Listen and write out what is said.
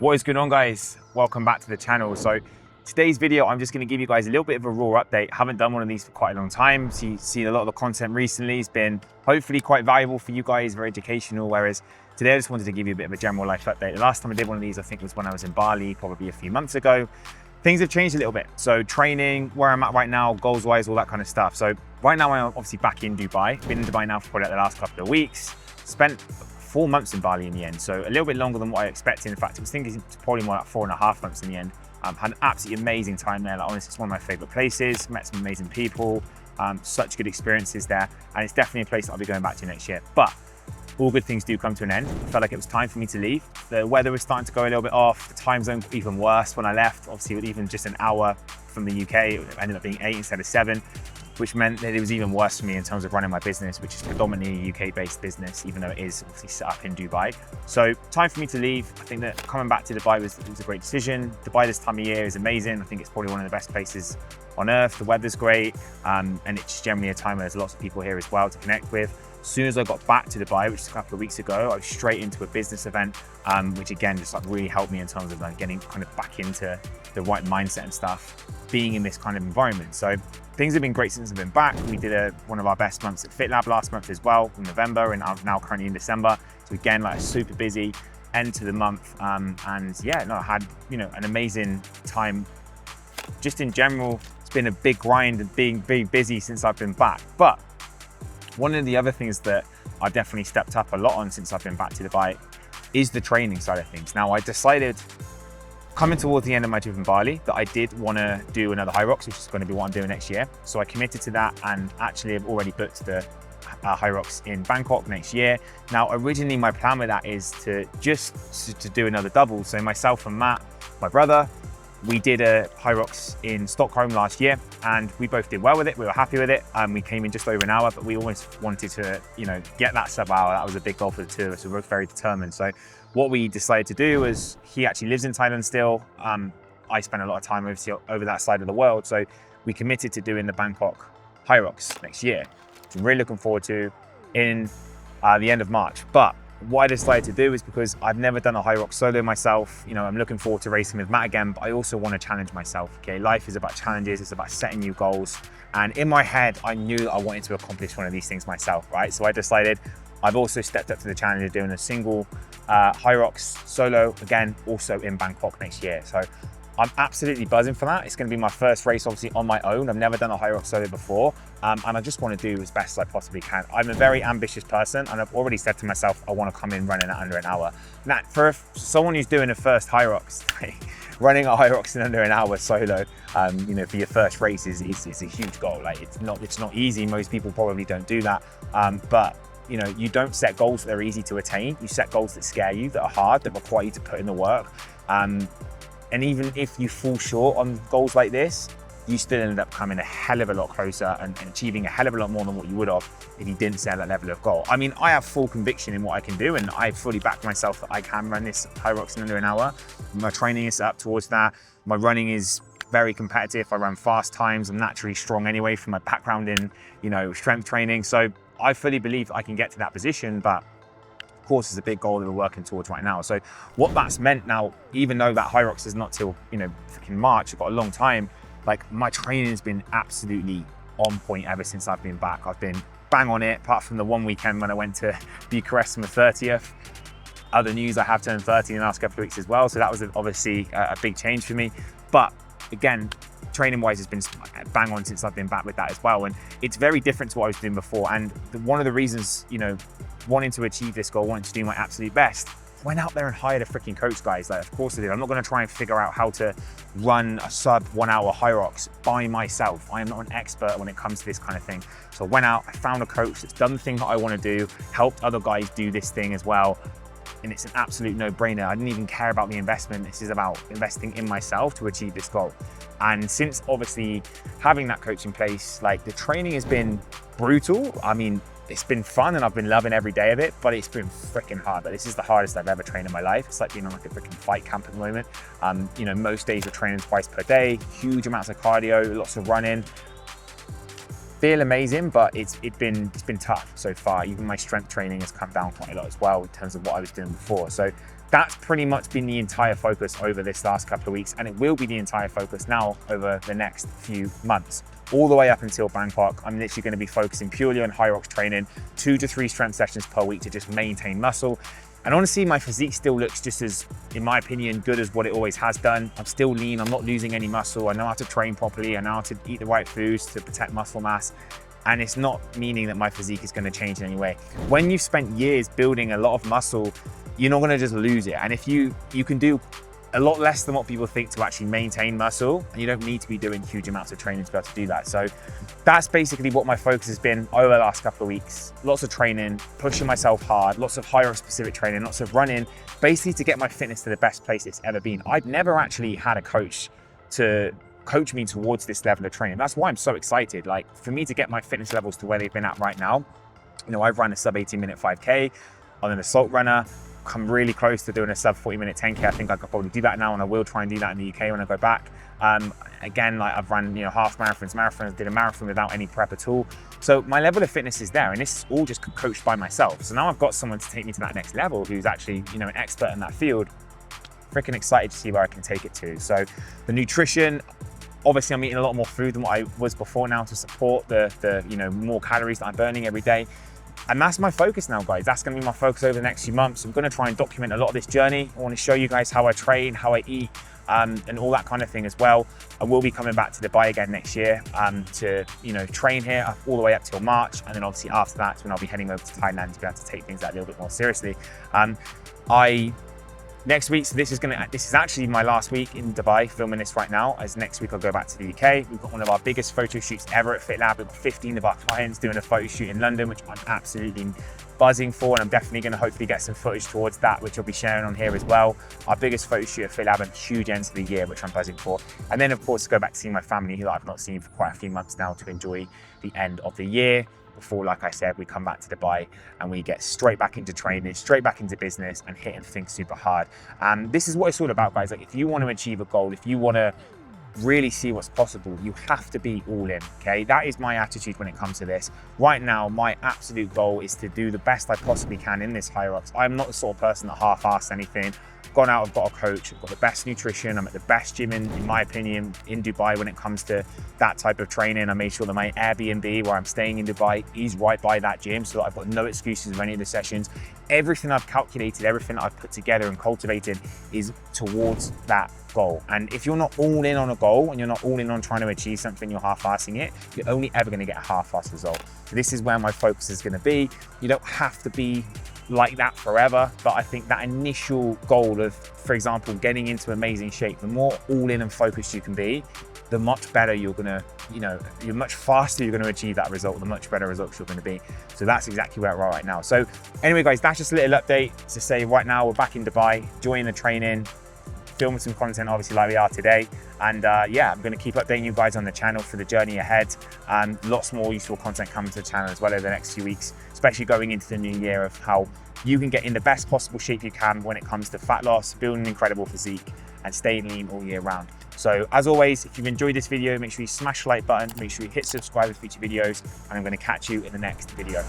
What is going on, guys? Welcome back to the channel. So today's video, I'm just going to give you guys a little bit of a raw update. I haven't done one of these for quite a long time. So you've seen a lot of the content recently. It's been hopefully quite valuable for you guys, very educational. Whereas today I just wanted to give you a bit of a general life update. The last time I did one of these, I think was when I was in Bali, probably a few months ago. Things have changed a little bit. So training, where I'm at right now, goals wise, all that kind of stuff. So right now I'm obviously back in Dubai. Been in Dubai now for probably the last couple of weeks. Spent 4 months in Bali in the end, so a little bit longer than what I expected. In fact, I was thinking it's probably more like 4.5 months in the end. Had an absolutely amazing time there. Like, honestly, it's one of my favorite places. Met some amazing people, such good experiences there, and it's definitely a place that I'll be going back to next year. But all good things do come to an end. I felt like it was time for me to leave. The weather was starting to go a little bit off. The time zone even worse when I left. Obviously, with even just an hour from the UK, it ended up being 8 instead of 7. Which meant that it was even worse for me in terms of running my business, which is predominantly a UK-based business, even though it is obviously set up in Dubai. So time for me to leave. I think that coming back to Dubai was a great decision. Dubai this time of year is amazing. I think it's probably one of the best places on earth. The weather's great, and it's generally a time where there's lots of people here as well to connect with. As soon as I got back to Dubai, which was a couple of weeks ago, I was straight into a business event, which again, just like really helped me in terms of like getting kind of back into the right mindset and stuff, being in this kind of environment. So things have been great since I've been back. We did one of our best months at FitLab last month as well, in November, and I'm now currently in December. So again, like a super busy end to the month. And yeah, no, I had, an amazing time. Just in general, it's been a big grind and being busy since I've been back. But one of the other things that I've definitely stepped up a lot on since I've been back to Dubai is the training side of things. Now, I decided coming towards the end of my trip in Bali that I did want to do another Hyrox, which is going to be what I'm doing next year. So I committed to that, and actually I've already booked the Hyrox in Bangkok next year. Now, originally my plan with that is to do another double. So myself and Matt, my brother, we did a Hyrox in Stockholm last year, and we both did well with it. We were happy with it. We came in just over an hour, but we always wanted to, get that sub-hour. That was a big goal for the two of us. We were both very determined. So what we decided to do was, he actually lives in Thailand still. I spent a lot of time over that side of the world. So we committed to doing the Bangkok Hyrox next year, which I'm really looking forward to in the end of March. But what I decided to do is, because I've never done a Hyrox solo myself, I'm looking forward to racing with Matt again, but I also want to challenge myself, okay? Life is about challenges, it's about setting new goals. And in my head, I knew that I wanted to accomplish one of these things myself, right? So I decided, I've also stepped up to the challenge of doing a single Hyrox solo, again, also in Bangkok next year. So I'm absolutely buzzing for that. It's going to be my first race, obviously, on my own. I've never done a Hyrox solo before, and I just want to do as best as I possibly can. I'm a very ambitious person, and I've already said to myself, I want to come in running at under an hour. Now, for someone who's doing a first Hyrox, running a Hyrox in under an hour solo, for your first race is a huge goal. Like, it's not easy. Most people probably don't do that, but you don't set goals that are easy to attain. You set goals that scare you, that are hard, that require you to put in the work. And even if you fall short on goals like this, you still end up coming a hell of a lot closer and achieving a hell of a lot more than what you would have if you didn't set that level of goal. I mean, I have full conviction in what I can do, and I fully back myself that I can run this Hyrox in under an hour. My training is up towards that. My running is very competitive. I run fast times. I'm naturally strong anyway from my background in, strength training. So I fully believe I can get to that position, but course is a big goal that we're working towards right now. So what that's meant now, even though that Hyrox is not till freaking March, I've got a long time, like my training has been absolutely on point ever since I've been back. I've been bang on it, apart from the one weekend when I went to Bucharest on the 30th. Other news, I have turned 30 in the last couple of weeks as well, so that was obviously a big change for me. But again, training wise has been bang on since I've been back with that as well, and it's very different to what I was doing before. And one of the reasons, wanting to achieve this goal, wanting to do my absolute best, went out there and hired a freaking coach, guys. Like, of course I did. I'm not going to try and figure out how to run a sub 1 hour Hyrox by myself. I am not an expert when it comes to this kind of thing. So I went out, I found a coach that's done the thing that I want to do, helped other guys do this thing as well. And it's an absolute no-brainer. I didn't even care about the investment. This is about investing in myself to achieve this goal. And since obviously having that coach in place, like, the training has been brutal. I mean, it's been fun and I've been loving every day of it, but it's been freaking hard. But this is the hardest I've ever trained in my life. It's like being on like a freaking fight camp at the moment. Most days we're training twice per day, huge amounts of cardio, lots of running. Feel amazing, but it's been tough so far. Even my strength training has come down quite a lot as well in terms of what I was doing before. So that's pretty much been the entire focus over this last couple of weeks, and it will be the entire focus now over the next few months. All the way up until Bangkok, I'm literally going to be focusing purely on HYROX training, 2 to 3 strength sessions per week to just maintain muscle. And honestly, my physique still looks just as, in my opinion, good as what it always has done. I'm still lean, I'm not losing any muscle. I know how to train properly, I know how to eat the right foods to protect muscle mass. And it's not meaning that my physique is going to change in any way. When you've spent years building a lot of muscle, you're not going to just lose it. And if you can do a lot less than what people think to actually maintain muscle, and you don't need to be doing huge amounts of training to be able to do that. So that's basically what my focus has been over the last couple of weeks. Lots of training, pushing myself hard, lots of HYROX specific training, lots of running, basically to get my fitness to the best place it's ever been. I've never actually had a coach to coach me towards this level of training. That's why I'm so excited. Like, for me to get my fitness levels to where they've been at right now, you know, I've run a sub 18-minute 5K, I'm an assault runner, come really close to doing a sub 40-minute 10K. I think I could probably do that now, and I will try and do that in the UK when I go back. Again, like, I've run, you know, half marathons, did a marathon without any prep at all. So my level of fitness is there, and this is all just coached by myself. So now I've got someone to take me to that next level who's actually, you know, an expert in that field. Freaking excited to see where I can take it to. So the nutrition, obviously I'm eating a lot more food than what I was before now to support the you know, more calories that I'm burning every day. And that's my focus now, guys. That's going to be my focus over the next few months. I'm going to try and document a lot of this journey. I want to show you guys how I train, how I eat, and all that kind of thing as well. I will be coming back to Dubai again next year to, you know, train here all the way up till March. And then obviously after that, when I'll be heading over to Thailand to be able to take things that a little bit more seriously. Next week, so this is actually my last week in Dubai filming this right now, as next week I'll go back to the UK. We've got one of our biggest photo shoots ever at FitLab. We've got 15 of our clients doing a photo shoot in London, which I'm absolutely buzzing for, and I'm definitely going to hopefully get some footage towards that, which I'll be sharing on here as well. Our biggest photo shoot at FitLab and huge end to the year, which I'm buzzing for. And then of course, go back to see my family, who I've not seen for quite a few months now, to enjoy the end of the year. Before, like I said, we come back to Dubai and we get straight back into training, straight back into business and hitting things super hard. This is what it's all about, guys. Like, if you want to achieve a goal, if you want to really see what's possible, you have to be all in, okay? That is my attitude when it comes to this. Right now, my absolute goal is to do the best I possibly can in this HYROX. I'm not the sort of person that half-asses anything. Gone out, I've got a coach, I've got the best nutrition, I'm at the best gym in my opinion, in Dubai when it comes to that type of training. I made sure that my Airbnb, where I'm staying in Dubai, is right by that gym, so that I've got no excuses of any of the sessions. Everything I've calculated, everything I've put together and cultivated is towards that goal. And if you're not all in on a goal and you're not all in on trying to achieve something, you're half-assing it, you're only ever going to get a half-assed result. So this is where my focus is going to be. You don't have to be like that forever, but I think that initial goal of, for example, getting into amazing shape, the more all in and focused you can be, the much better you're gonna, you know, you're much faster you're gonna achieve that result, the much better results you're gonna be. So that's exactly where we're at right now. So anyway, guys, that's just a little update to say right now we're back in Dubai, enjoying the training, filming some content, obviously, like we are today. And yeah, I'm going to keep updating you guys on the channel for the journey ahead. Lots more useful content coming to the channel as well over the next few weeks, especially going into the new year, of how you can get in the best possible shape you can when it comes to fat loss, building an incredible physique, and staying lean all year round. So as always, if you've enjoyed this video, make sure you smash the like button, make sure you hit subscribe for future videos, and I'm going to catch you in the next video.